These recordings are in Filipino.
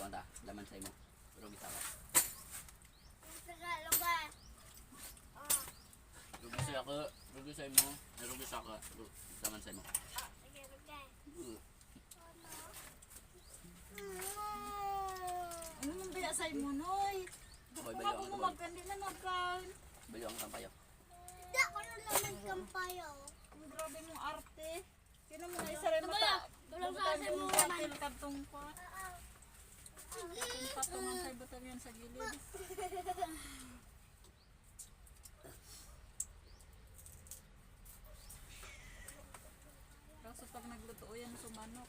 Baliwan ta. Laman sa imo. Rugi sa ka. Tagalog ba? Rugi sa ako. Rugi sa imo. Rugi sa ka. Laman sa imo. Sige, okay. Ano nang biya sa imo, Noy? Boy, Kung baliwan ako ka boy. mamagkan, di na magkan. Baliwan ka payo. Hindi ako naman kampayo. Ang grabe mong arte. Sino mo na isa rin mata? Walang Butang kasi mo yung naman. katil kantong pa. Yung patungan sa butang yan sa gilid. Kaso pag nagluto yan sumanok.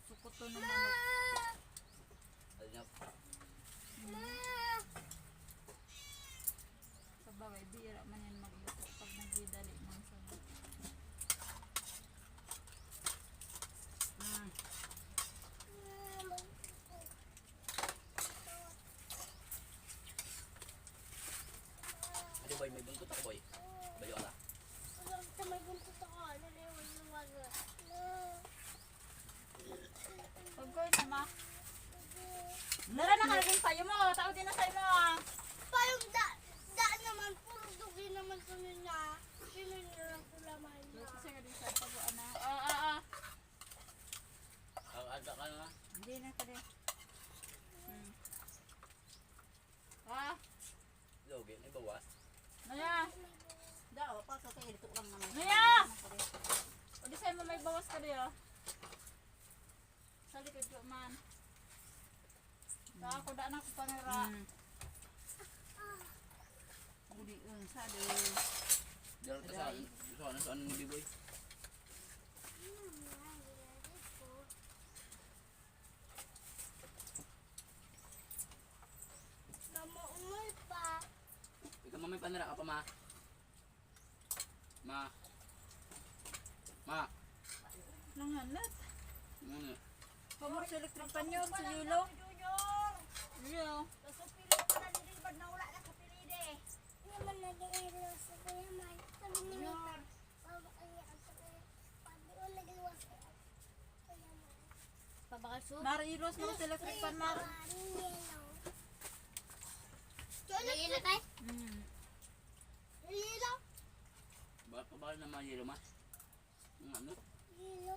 Sukuto ng manok. Alinap. Sa bagay, bira man yan magluto pag nagdidali ng sabaw. Ate boy, may buntot ako boy. Baliwan ka. May buntot ako. Naliwan. Pagkoy sama. Nara na kalaging payo mo. Tao din na sa'yo mo ah. Payong da naman. Puro dugi naman kami na. Sino nilang kulaman na? Kasi nga din sa pag-uan na. Ada ka na. Hindi na ka din. Ah, Logi, may bawas. Naya. Daw, pa sa kayo ito lang naman. Naya! O di sa'yo mo may bawas ka diyo. Sa likod ko man. Sa ako daan ako panira. Budi sa de. Diyan ka sa saan ni boy. Namuungoy pa. Ikaw mamay panira ka pa ma. Ma. Ma. Nanganat. Ano? Pamor sa electric pan yun, sa yulo. Iyo. Kasupilo pa na nilibad na wala na kapilide. Naman naging ilos sa kuya May. Sabi ni Mita. Baba kanya ang kuya. Pati ko nag-iwas sa kuya May. Pabakaso. Marilos mo sa electric pan, Mar. Lilo tayo? Lilo? Bakit pa ba na mga yelo ma? Ano? Lilo?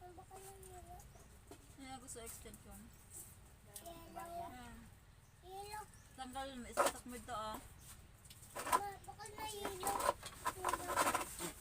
Ano ba kayo lilo? Kaya gusto extension. Lilo? Ayan. Lilo? Tanggal mo, isasak mo ito ah. Baka na lilo? Lilo?